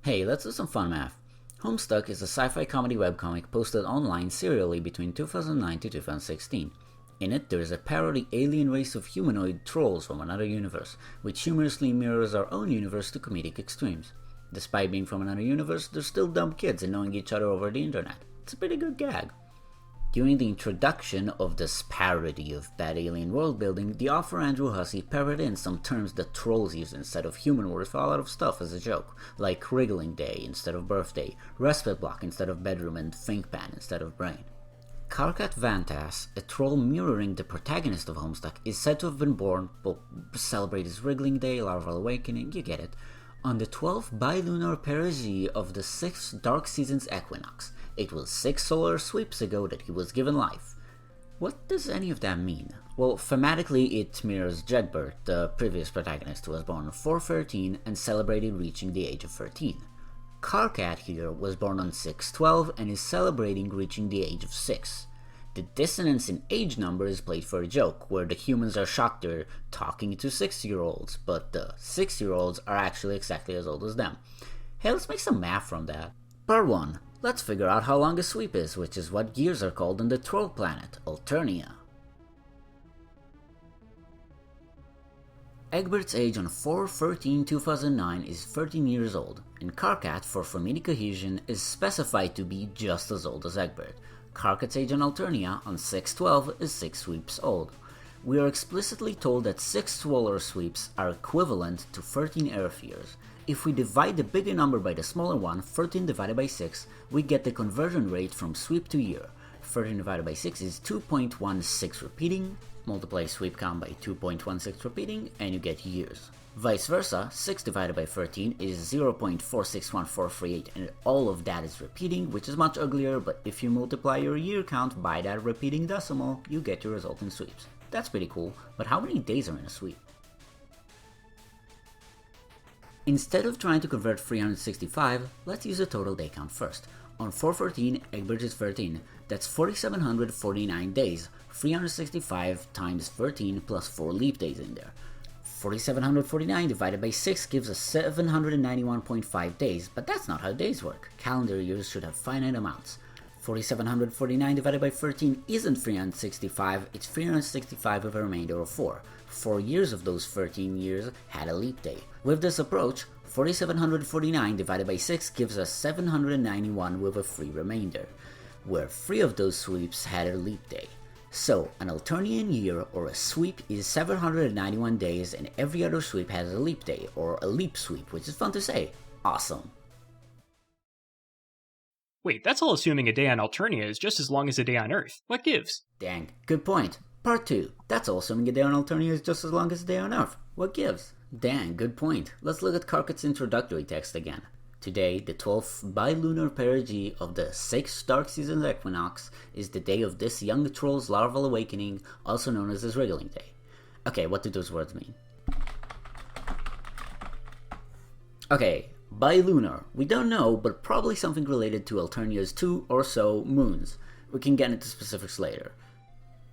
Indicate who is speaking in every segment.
Speaker 1: Hey, let's do some fun math. Homestuck is a sci-fi comedy webcomic posted online serially between 2009 to 2016. In it, there is a parody alien race of humanoid trolls from another universe, which humorously mirrors our own universe to comedic extremes. Despite being from another universe, they're still dumb kids and knowing each other over the internet. It's a pretty good gag. During the introduction of this parody of bad alien world building, the author Andrew Hussey parroted in some terms that trolls use instead of human words for a lot of stuff as a joke, like wriggling day instead of birthday, respite block instead of bedroom, and think pan instead of brain. Karkat Vantas, a troll mirroring the protagonist of Homestuck, is said to have been born, well, celebrate his wriggling day, larval awakening, you get it, on the 12th bilunar perigee of the 6th dark season's equinox. It was 6 solar sweeps ago that he was given life. What does any of that mean? Well, thematically it mirrors Jegbert, the previous protagonist who was born on 4/13 and celebrated reaching the age of 13. Karkat here was born on 6/12 and is celebrating reaching the age of 6. The dissonance in age number is played for a joke, where the humans are shocked they're talking to 6-year-olds, but the 6-year-olds are actually exactly as old as them. Hey, let's make some math from that. Part 1. Let's figure out how long a sweep is, which is what gears are called on the troll planet, Alternia. Egbert's age on 4/13/2009 is 13 years old, and Karkat, for comedic cohesion, is specified to be just as old as Egbert. Karkat's age on Alternia on 6/12 is 6 sweeps old. We are explicitly told that 6 solar sweeps are equivalent to 13 Earth years. If we divide the bigger number by the smaller one, 13 divided by 6, we get the conversion rate from sweep to year. 13 divided by 6 is 2.16 repeating, multiply sweep count by 2.16 repeating, and you get years. Vice versa, 6 divided by 13 is 0.461438, and all of that is repeating, which is much uglier, but if you multiply your year count by that repeating decimal, you get your result in sweeps. That's pretty cool, but how many days are in a sweep? Instead of trying to convert 365, let's use a total day count first. On 4/13, Egbert is 13, that's 4,749 days, 365 times 13 plus 4 leap days in there. 4,749 divided by 6 gives us 791.5 days, but that's not how days work. Calendar years should have finite amounts. 4,749 divided by 13 isn't 365, it's 365 with a remainder of 4. 4 years of those 13 years had a leap day. With this approach, 4,749 divided by 6 gives us 791 with a free remainder, where 3 of those sweeps had a leap day. So, an Alternian year or a sweep is 791 days, and every other sweep has a leap day, or a leap sweep, which is fun to say. Awesome.
Speaker 2: Wait, that's all assuming a day on Alternia is just as long as a day on Earth. What gives?
Speaker 1: Dang, good point. Part 2. That's all assuming a day on Alternia is just as long as a day on Earth. What gives? Dang, good point. Let's look at Karkat's introductory text again. Today, the 12th bilunar perigee of the 6th dark season equinox is the day of this young troll's larval awakening, also known as his wriggling day. Okay, what do those words mean? Okay, bilunar. We don't know, but probably something related to Alternia's 2 or so moons. We can get into specifics later.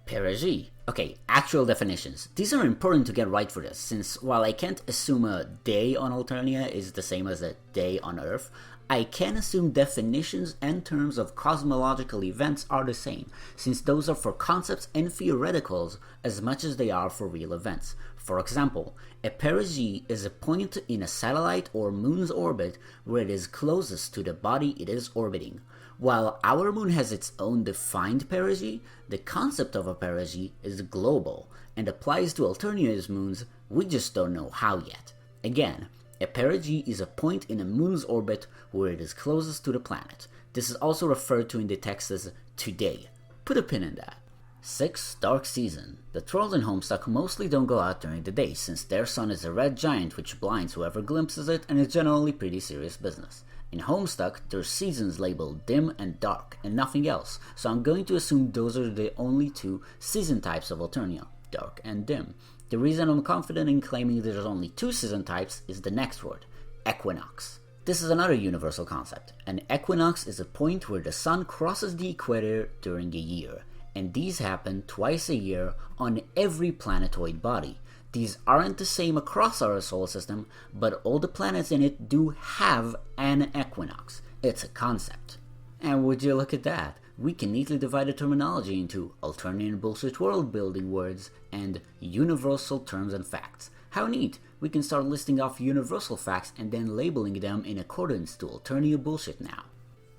Speaker 1: Perigee. Okay, actual definitions. These are important to get right for this, since while I can't assume a day on Alternia is the same as a day on Earth, I can assume definitions and terms of cosmological events are the same, since those are for concepts and theoreticals as much as they are for real events. For example, a perigee is a point in a satellite or moon's orbit where it is closest to the body it is orbiting. While our moon has its own defined perigee, the concept of a perigee is global and applies to Alternia's moons, we just don't know how yet. Again, a perigee is a point in a moon's orbit where it is closest to the planet. This is also referred to in the text as today. Put a pin in that. 6th dark season. The trolls in Homestuck mostly don't go out during the day, since their sun is a red giant which blinds whoever glimpses it and is generally pretty serious business. In Homestuck, there's seasons labeled dim and dark, and nothing else, so I'm going to assume those are the only 2 season types of Alternia, dark and dim. The reason I'm confident in claiming there's only 2 season types is the next word, equinox. This is another universal concept. An equinox is a point where the sun crosses the equator during a year, and these happen twice a year on every planetoid body. These aren't the same across our solar system, but all the planets in it do have an equinox. It's a concept. And would you look at that? We can neatly divide the terminology into Alternian bullshit world-building words and universal terms and facts. How neat! We can start listing off universal facts and then labeling them in accordance to Alternia bullshit now.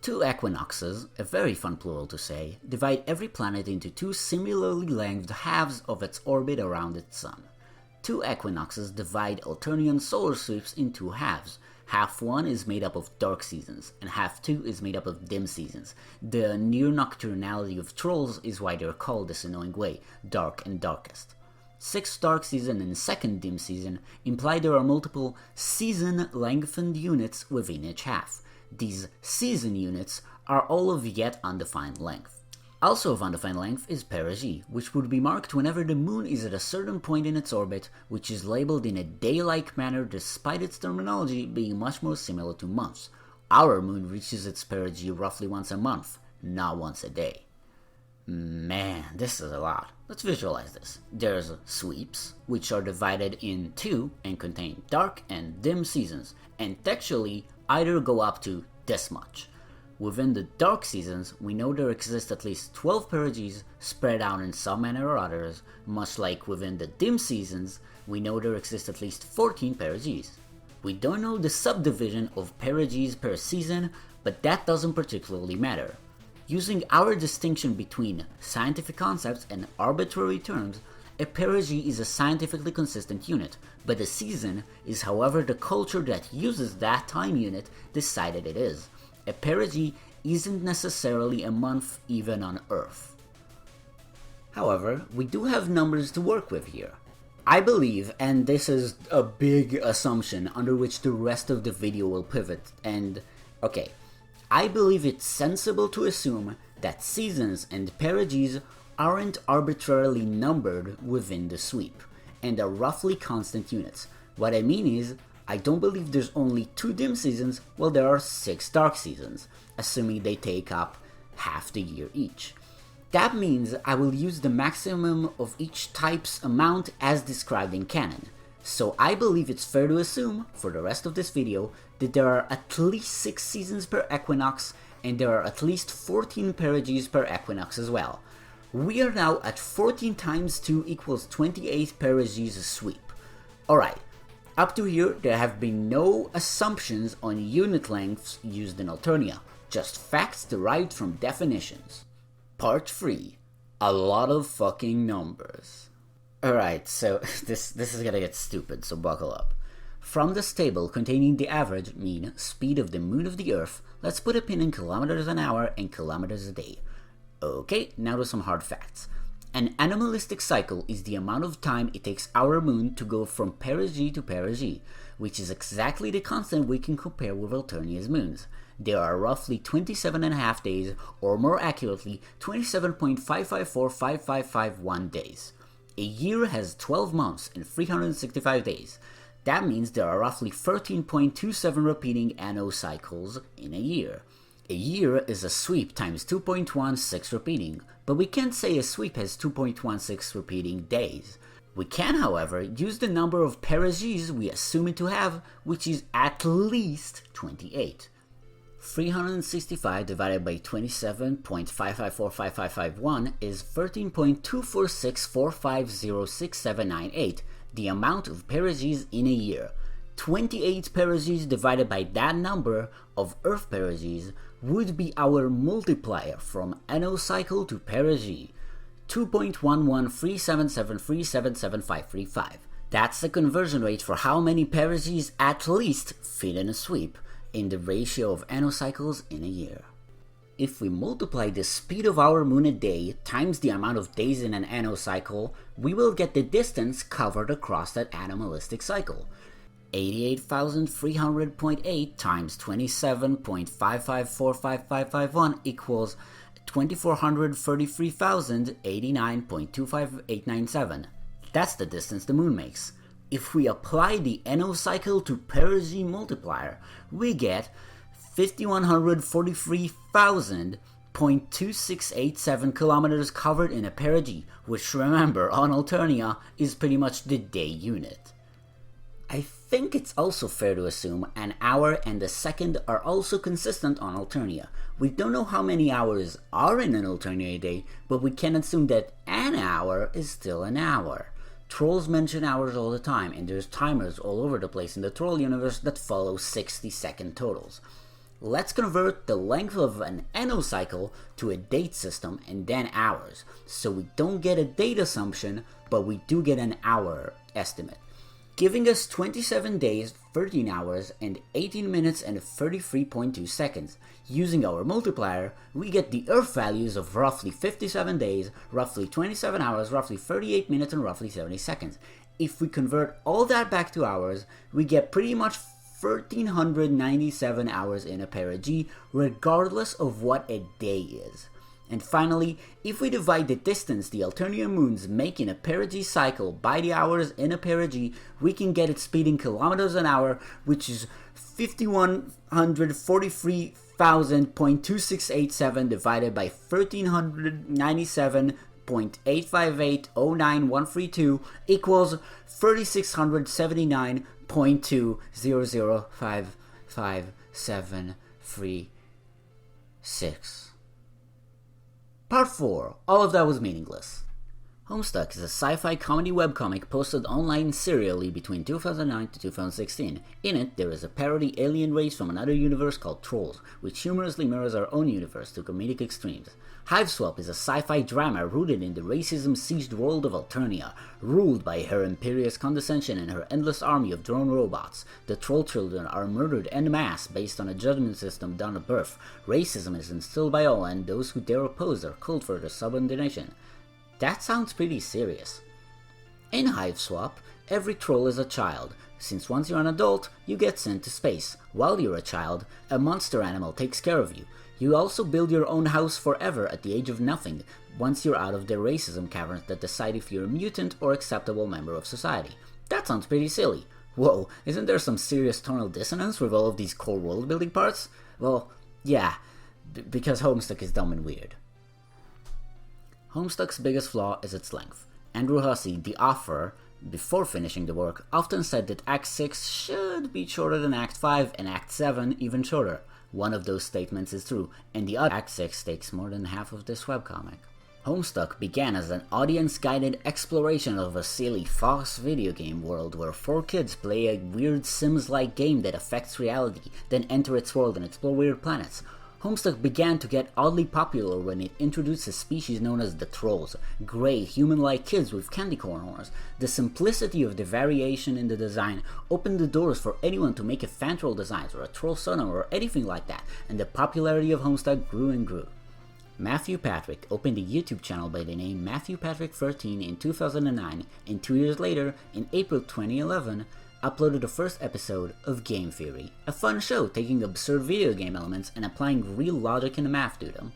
Speaker 1: Two equinoxes, a very fun plural to say, divide every planet into two similarly lengthed halves of its orbit around its sun. Two equinoxes divide Alternian solar sweeps in two halves. Half one is made up of dark seasons, and half two is made up of dim seasons. The near nocturnality of trolls is why they're called this annoying way, dark and darkest. 6 dark season and 2nd dim season imply there are multiple season-lengthened units within each half. These season units are all of yet undefined length. Also of undefined length is perigee, which would be marked whenever the moon is at a certain point in its orbit, which is labeled in a day-like manner despite its terminology being much more similar to months. Our moon reaches its perigee roughly once a month, not once a day. Man, this is a lot. Let's visualize this. There's sweeps, which are divided in two and contain dark and dim seasons, and textually either go up to this much. Within the dark seasons, we know there exist at least 12 perigees spread out in some manner or others, much like within the dim seasons, we know there exist at least 14 perigees. We don't know the subdivision of perigees per season, but that doesn't particularly matter. Using our distinction between scientific concepts and arbitrary terms, a perigee is a scientifically consistent unit, but a season is however the culture that uses that time unit decided it is. A perigee isn't necessarily a month even on Earth. However, we do have numbers to work with here. I believe, and this is a big assumption under which the rest of the video will pivot, and okay, I believe it's sensible to assume that seasons and perigees aren't arbitrarily numbered within the sweep, and are roughly constant units. What I mean is, I don't believe there's only 2 dim seasons while there are 6 dark seasons, assuming they take up half the year each. That means I will use the maximum of each type's amount as described in canon. So I believe it's fair to assume, for the rest of this video, that there are at least 6 seasons per equinox, and there are at least 14 perigees per equinox as well. We are now at 14 times 2 equals 28 perigees a sweep. Alright, up to here there have been no assumptions on unit lengths used in Alternia, just facts derived from definitions. Part 3. A lot of fucking numbers. Alright, so this is gonna get stupid, so buckle up. From this table containing the average, mean, speed of the moon of the Earth, let's put a pin in kilometers an hour and kilometers a day. Okay, now to some hard facts. An anomalistic cycle is the amount of time it takes our moon to go from perigee to perigee, which is exactly the constant we can compare with Alternia's moons. There are roughly 27.5 days, or more accurately, 27.5545551 days. A year has 12 months and 365 days. That means there are roughly 13.27 repeating anno cycles in a year. A year is a sweep times 2.16 repeating, but we can't say a sweep has 2.16 repeating days. We can, however, use the number of perigees we assume it to have, which is at least 28. 365 divided by 27.5545551 is 13.24645067898, the amount of perigees in a year. 28 perigees divided by that number of Earth perigees would be our multiplier from anno cycle to perigee, 2.11377377535. That's the conversion rate for how many perigees at least fit in a sweep, in the ratio of anno cycles in a year. If we multiply the speed of our moon a day times the amount of days in an anno cycle, we will get the distance covered across that anomalistic cycle. 88,300.8 times 27.5545551 equals 2,433,089.25897. That's the distance the moon makes. If we apply the anno cycle to perigee multiplier, we get 5,143,000 0.2687 kilometers covered in a perigee, which remember on Alternia is pretty much the day unit. I think it's also fair to assume an hour and a second are also consistent on Alternia. We don't know how many hours are in an Alternia day, but we can assume that an hour is still an hour. Trolls mention hours all the time, and there's timers all over the place in the Troll universe that follow 60-second totals. Let's convert the length of an Enno cycle to a date system and then hours, so we don't get a date assumption, but we do get an hour estimate, giving us 27 days, 13 hours, and 18 minutes and 33.2 seconds. Using our multiplier, we get the Earth values of roughly 57 days, roughly 27 hours, roughly 38 minutes, and roughly 70 seconds. If we convert all that back to hours, we get pretty much 1,397 hours in a perigee, regardless of what a day is. And finally, if we divide the distance the Alternia moons make in a perigee cycle by the hours in a perigee, we can get its speed in kilometers an hour, which is 5,143,000.2687 divided by 1,397.85809,132 equals 3,679.200555736. Part 4. All of that was meaningless. Homestuck is a sci-fi comedy webcomic posted online serially between 2009 to 2016. In it, there is a parody alien race from another universe called Trolls, which humorously mirrors our own universe to comedic extremes. Hiveswap is a sci-fi drama rooted in the racism-sieged world of Alternia, ruled by her imperious condescension and her endless army of drone robots. The troll children are murdered en masse based on a judgment system done at birth. Racism is instilled by all, and those who dare oppose are killed for their subordination. That sounds pretty serious. In Hiveswap, every troll is a child, since once you're an adult, you get sent to space. While you're a child, a monster animal takes care of you. You also build your own house forever at the age of nothing, once you're out of the racism caverns that decide if you're a mutant or acceptable member of society. That sounds pretty silly. Whoa, isn't there some serious tonal dissonance with all of these core world-building parts? Well, yeah, because Homestuck is dumb and weird. Homestuck's biggest flaw is its length. Andrew Hussey, the author, before finishing the work, often said that Act 6 should be shorter than Act 5 and Act 7 even shorter. One of those statements is true, and the other, Act 6, takes more than half of this webcomic. Homestuck began as an audience-guided exploration of a silly Fox video game world where 4 kids play a weird Sims-like game that affects reality, then enter its world and explore weird planets. Homestuck began to get oddly popular when it introduced a species known as the Trolls, grey, human-like kids with candy corn horns. The simplicity of the variation in the design opened the doors for anyone to make a fan troll designs or a troll sonar or anything like that, and the popularity of Homestuck grew and grew. Matthew Patrick opened a YouTube channel by the name Matthew Patrick 13 in 2009, and 2 years later, in April 2011, uploaded the first episode of Game Theory, a fun show taking absurd video game elements and applying real logic and math to them.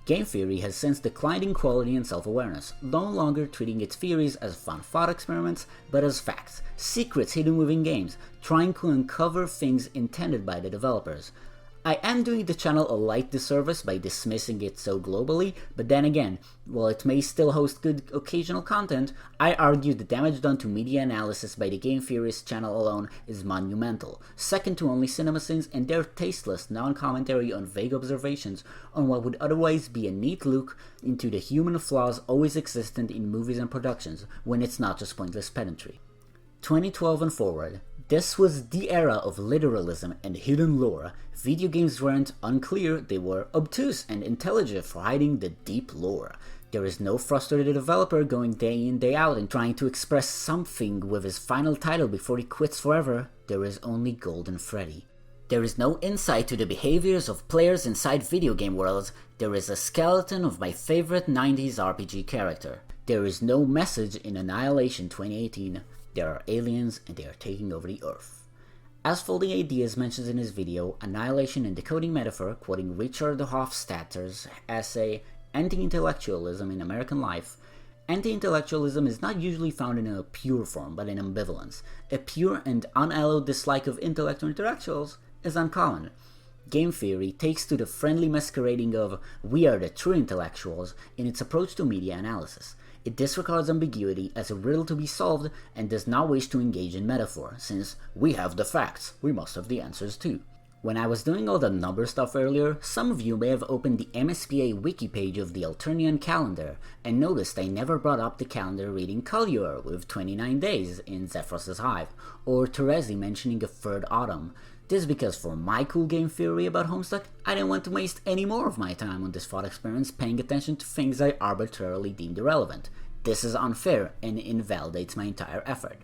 Speaker 1: Game Theory has since declined in quality and self-awareness, no longer treating its theories as fun thought experiments, but as facts, secrets hidden within games, trying to uncover things intended by the developers. I am doing the channel a light disservice by dismissing it so globally, but then again, while it may still host good occasional content, I argue the damage done to media analysis by the Game Theorist channel alone is monumental, second to only CinemaSins and their tasteless non-commentary on vague observations on what would otherwise be a neat look into the human flaws always existent in movies and productions, when it's not just pointless pedantry. 2012 and forward, this was the era of literalism and hidden lore. Video games weren't unclear, they were obtuse and intelligent for hiding the deep lore. There is no frustrated developer going day in day out and trying to express something with his final title before he quits forever. There is only Golden Freddy. There is no insight to the behaviors of players inside video game worlds. There is a skeleton of my favorite 90s RPG character. There is no message in Annihilation 2018. There are aliens and they are taking over the Earth. As Folding Ideas mentions in his video, Annihilation and Decoding Metaphor, quoting Richard Hofstadter's essay, Anti-Intellectualism in American Life, anti-intellectualism is not usually found in a pure form, but in ambivalence. A pure and unalloyed dislike of intellect or intellectuals is uncommon. Game Theory takes to the friendly masquerading of "we are the true intellectuals" in its approach to media analysis. It disregards ambiguity as a riddle to be solved and does not wish to engage in metaphor, since we have the facts, we must have the answers too. When I was doing all the number stuff earlier, some of you may have opened the MSPA wiki page of the Alternian calendar and noticed I never brought up the calendar reading Kalyur with 29 days in Zephros's Hive, or Terezi mentioning a third autumn. This is because for my cool game theory about Homestuck, I didn't want to waste any more of my time on this thought experiments paying attention to things I arbitrarily deemed irrelevant. This is unfair and invalidates my entire effort.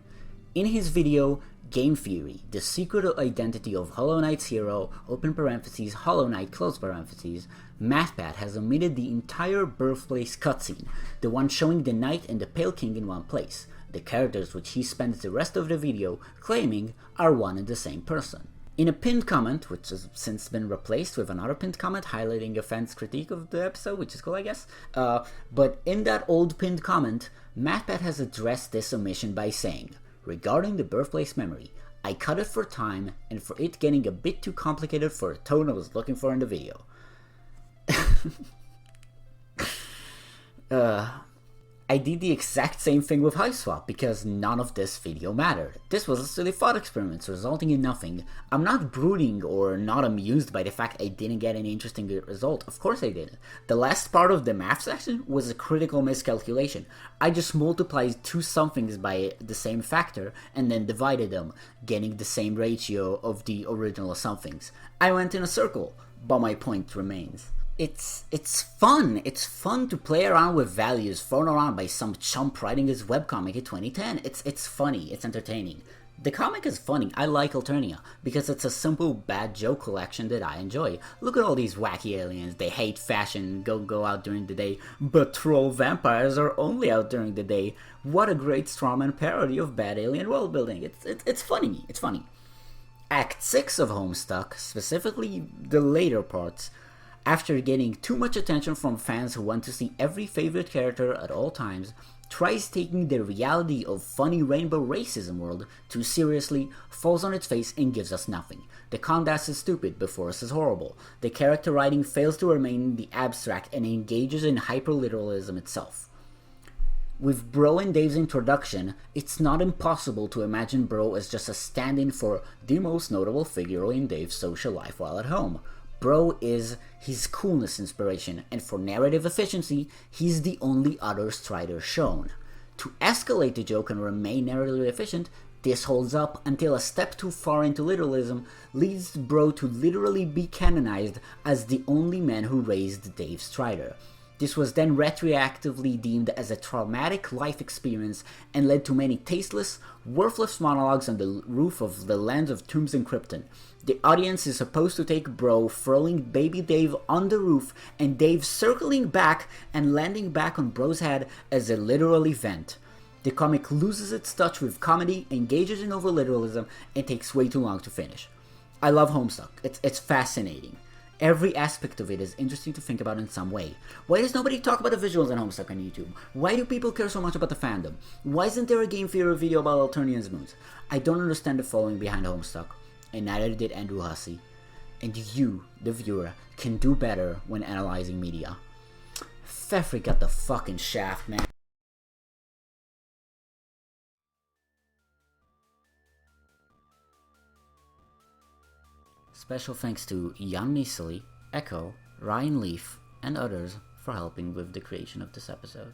Speaker 1: In his video, Game Theory, The Secret Identity of Hollow Knight's Hero, open parentheses, Hollow Knight, close parentheses, MathPat has omitted the entire birthplace cutscene, the one showing the Knight and the Pale King in one place, the characters which he spends the rest of the video claiming are one and the same person. In a pinned comment, which has since been replaced with another pinned comment highlighting a fan's critique of the episode, which is cool, I guess, but in that old pinned comment, MathPat has addressed this omission by saying, "Regarding the birthplace memory, I cut it for time and for it getting a bit too complicated for the tone I was looking for in the video." I did the exact same thing with Hiveswap because none of this video mattered. This was a silly thought experiment resulting in nothing. I'm not brooding or not amused by the fact I didn't get any interesting result. Of course I didn't. The last part of the math section was a critical miscalculation. I just multiplied two somethings by the same factor and then divided them, getting the same ratio of the original somethings. I went in a circle, but my point remains. It's fun. It's fun to play around with values thrown around by some chump writing his webcomic in 2010. It's funny. It's entertaining. The comic is funny. I like Alternia because it's a simple bad joke collection that I enjoy. Look at all these wacky aliens. They hate fashion, go out during the day, but troll vampires are only out during the day. What a great strawman parody of bad alien world building. It's funny. It's funny. Act 6 of Homestuck, specifically the later parts, after getting too much attention from fans who want to see every favorite character at all times, tries taking the reality of funny rainbow racism world too seriously, falls on its face and gives us nothing. The Condas is stupid, but Forrest is horrible. The character writing fails to remain in the abstract and engages in hyperliteralism itself. With Bro and Dave's introduction, it's not impossible to imagine Bro as just a stand-in for the most notable figure in Dave's social life while at home. Bro is his coolness inspiration, and for narrative efficiency, he's the only other Strider shown. To escalate the joke and remain narratively efficient, this holds up until a step too far into literalism leads Bro to literally be canonized as the only man who raised Dave Strider. This was then retroactively deemed as a traumatic life experience and led to many tasteless, worthless monologues on the roof of the lands of Tombs and Krypton. The audience is supposed to take Bro throwing baby Dave on the roof and Dave circling back and landing back on Bro's head as a literal event. The comic loses its touch with comedy, engages in over-literalism, and takes way too long to finish. I love Homestuck. It's fascinating. Every aspect of it is interesting to think about in some way. Why does nobody talk about the visuals in Homestuck on YouTube? Why do people care so much about the fandom? Why isn't there a Game Theory video about Alternian's moons? I don't understand the following behind Homestuck, and neither did Andrew Hussey. And you, the viewer, can do better when analyzing media. Pfeffrey got the fucking shaft, man. Special thanks to Jan Misely, Echo, Ryan Leaf, and others for helping with the creation of this episode.